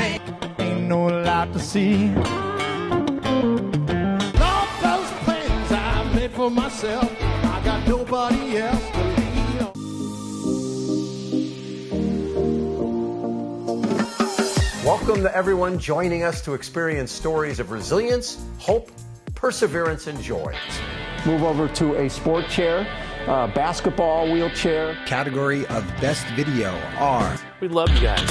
man. Ain't no lot to see. All those plans I made for myself, I got nobody else to lean on. Welcome to everyone joining us to experience stories of resilience, hope, perseverance, and joy. Move over to a sport chair, basketball wheelchair. Category of Best Video are... We love you guys.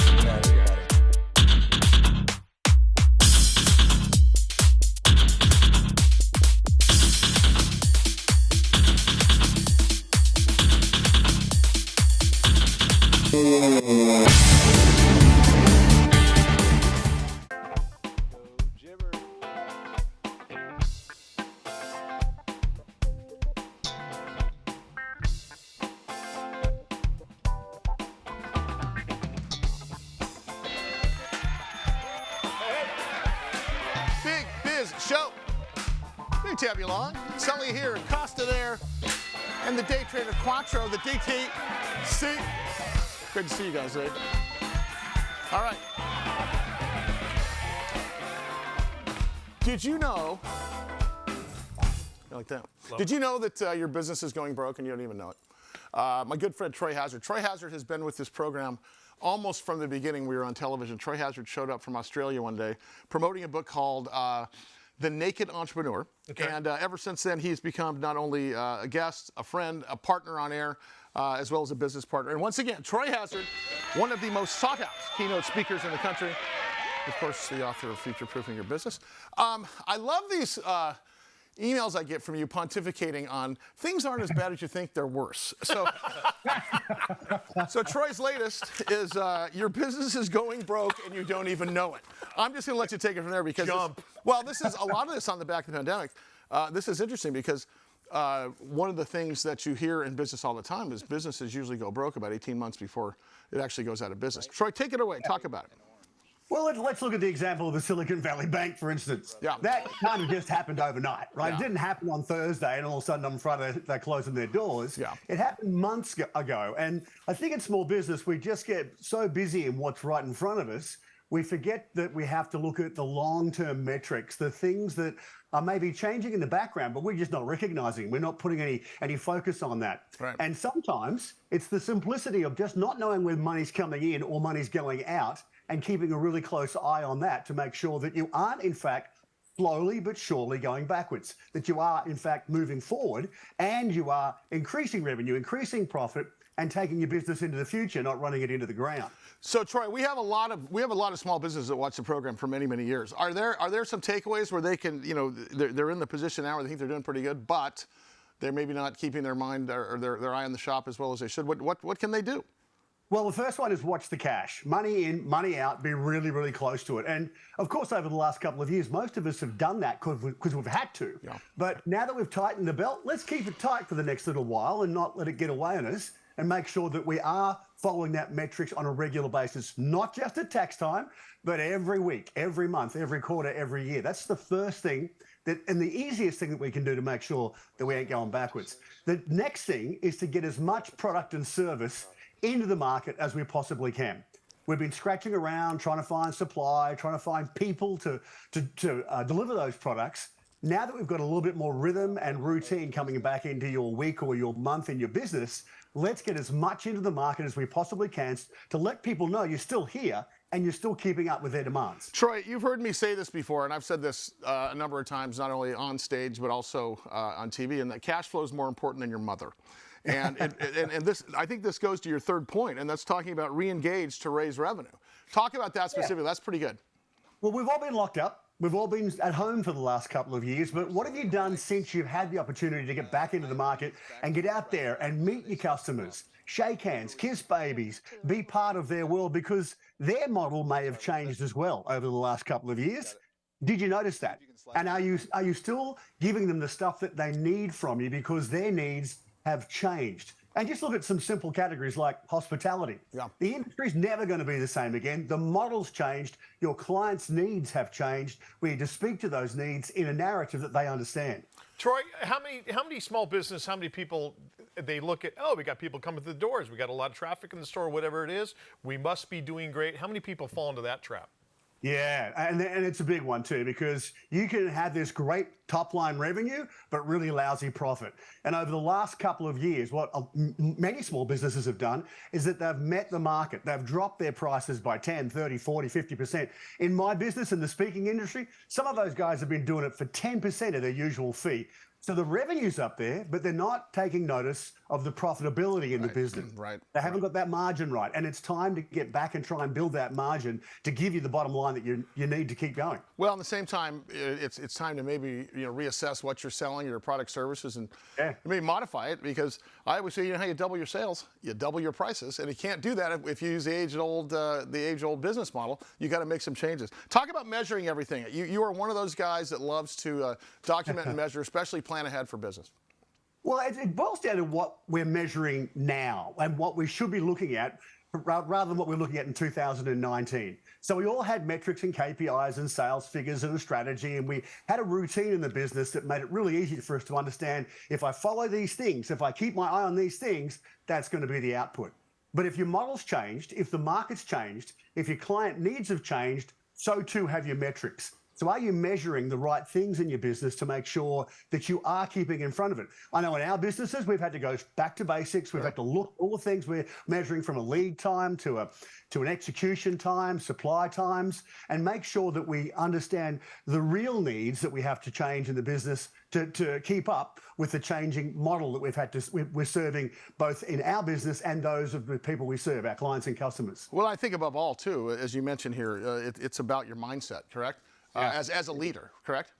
Big Biz Show. Let me tell you along. Sully here, Costa there, and the day trader Quattro, the DTC. Good to see you guys, eh? All right. Did you know? You like that? Did you know that your business is going broke and you don't even know it? My good friend Troy Hazard. Troy Hazard has been with this program almost from the beginning. We were on television. Troy Hazard showed up from Australia one day promoting a book called The Naked Entrepreneur. Okay. And ever since then, he's become not only a guest, a friend, a partner on air, as well as a business partner. And once again, Troy Hazard, one of the most sought out keynote speakers in the country. Of course, the author of Future Proofing Your Business. I love these emails I get from you pontificating on things aren't as bad as you think, they're worse. So, so Troy's latest is your business is going broke and you don't even know it. I'm just going to let you take it from there because, this is a lot of this on the back of the pandemic. This is interesting because one of the things that you hear in business all the time is businesses usually go broke about 18 months before it actually goes out of business. Troy, take it away. Talk about it. Well, let's look at the example of the Silicon Valley Bank, for instance. Yeah. That kind of just happened overnight, right? Yeah. It didn't happen on Thursday and all of a sudden on Friday they're closing their doors. Yeah. It happened months ago. And I think in small business, we just get so busy in what's right in front of us, we forget that we have to look at the long-term metrics, the things that are maybe changing in the background, but we're just not recognizing. We're not putting any focus on that. Right. And sometimes it's the simplicity of just not knowing when money's coming in or money's going out and keeping a really close eye on that to make sure that you aren't, in fact, slowly but surely going backwards, that you are, in fact, moving forward and you are increasing revenue, increasing profit, and taking your business into the future, not running it into the ground. So Troy, we have a lot of small businesses that watch the program for many, many years. Are there some takeaways where they can, they're in the position now where they think they're doing pretty good, but they're maybe not keeping their mind or their eye on the shop as well as they should? What can they do? Well, the first one is watch the cash. Money in, money out, be really, really close to it. And of course, over the last couple of years, most of us have done that because we've had to. Yeah. But now that we've tightened the belt, let's keep it tight for the next little while and not let it get away on us and make sure that we are following that metrics on a regular basis, not just at tax time, but every week, every month, every quarter, every year. That's the first thing and the easiest thing that we can do to make sure that we ain't going backwards. The next thing is to get as much product and service into the market as we possibly can. We've been scratching around, trying to find supply, trying to find people to deliver those products. Now that we've got a little bit more rhythm and routine coming back into your week or your month in your business, let's get as much into the market as we possibly can to let people know you're still here and you're still keeping up with their demands. Troy, you've heard me say this before, and I've said this a number of times, not only on stage, but also on TV, and that cash flow is more important than your mother. And this, I think this goes to your third point, and that's talking about re-engage to raise revenue. Talk about that specifically. Yeah. That's pretty good. Well, we've all been locked up. We've all been at home for the last couple of years, but what have you done since you've had the opportunity to get back into the market and get out there and meet your customers, shake hands, kiss babies, be part of their world, because their model may have changed as well over the last couple of years. Did you notice that? And are you still giving them the stuff that they need from you because their needs have changed? And just look at some simple categories like hospitality. Yeah. The industry's never going to be the same again. The model's changed. Your clients' needs have changed. We need to speak to those needs in a narrative that they understand. Troy, how many small business, how many people, they look at, oh, we got people coming through the doors, we got a lot of traffic in the store, whatever it is, we must be doing great. How many people fall into that trap? Yeah, and it's a big one too, because you can have this great top line revenue, but really lousy profit. And over the last couple of years, what many small businesses have done is that they've met the market. They've dropped their prices by 10, 30, 40, 50%. In my business, in the speaking industry, some of those guys have been doing it for 10% of their usual fee. So the revenue's up there, but they're not taking notice of the profitability in the business. Right. They haven't got that margin right. And it's time to get back and try and build that margin to give you the bottom line that you need to keep going. Well, at the same time, it's time to maybe reassess what you're selling, your product, services, and maybe modify it, because I always say, how you double your sales, you double your prices, and you can't do that if you use the age-old business model. You got to make some changes. Talk about measuring everything. You are one of those guys that loves to document and measure, especially plan ahead for business. Well, it boils down to what we're measuring now and what we should be looking at rather than what we're looking at in 2019. So we all had metrics and KPIs and sales figures and a strategy, and we had a routine in the business that made it really easy for us to understand, if I follow these things, if I keep my eye on these things, that's going to be the output. But if your model's changed, if the market's changed, if your client needs have changed, so too have your metrics. So are you measuring the right things in your business to make sure that you are keeping in front of it? I know in our businesses, we've had to go back to basics. We've had to look at all the things we're measuring, from a lead time to an execution time, supply times, and make sure that we understand the real needs that we have to change in the business to keep up with the changing model that we're serving, both in our business and those of the people we serve, our clients and customers. Well, I think above all, too, as you mentioned here, it's about your mindset, correct? As a leader, correct?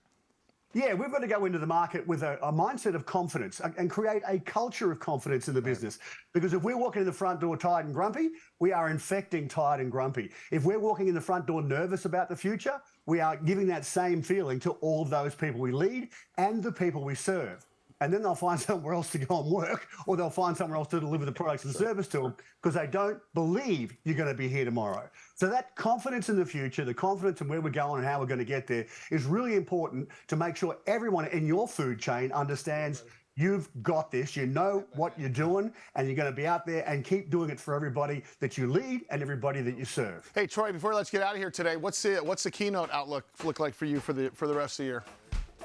Yeah, we've got to go into the market with a mindset of confidence and create a culture of confidence in the business. Because if we're walking in the front door tired and grumpy, we are infecting tired and grumpy. If we're walking in the front door nervous about the future, we are giving that same feeling to all of those people we lead and the people we serve. And then they'll find somewhere else to go and work, or they'll find somewhere else to deliver the products and service to them, because they don't believe you're going to be here tomorrow. So that confidence in the future, the confidence in where we're going and how we're going to get there, is really important to make sure everyone in your food chain understands you've got this, you know what you're doing, and you're going to be out there and keep doing it for everybody that you lead and everybody that you serve. Hey, Troy, before let's get out of here today, what's the keynote outlook look like for you for the rest of the year?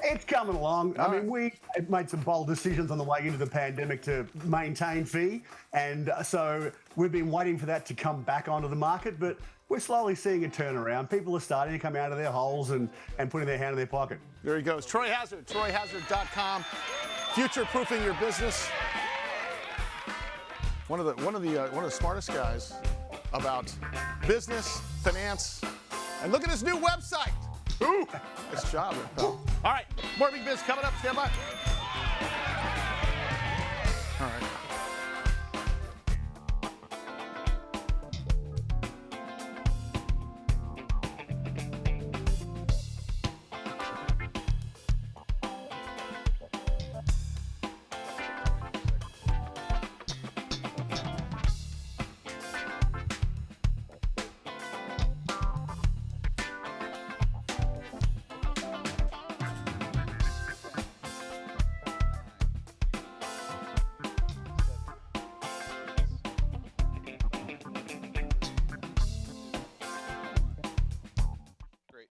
It's coming along. I mean, we made some bold decisions on the way into the pandemic to maintain fee, and so we've been waiting for that to come back onto the market, but we're slowly seeing a turnaround. People are starting to come out of their holes and putting their hand in their pocket. There he goes. Troy Hazard, troyhazard.com. Future-proofing your business. One of the smartest guys about business, finance, and look at his new website. Ooh, nice job, pal. All right, more Big Biz coming up. Stand by. All right.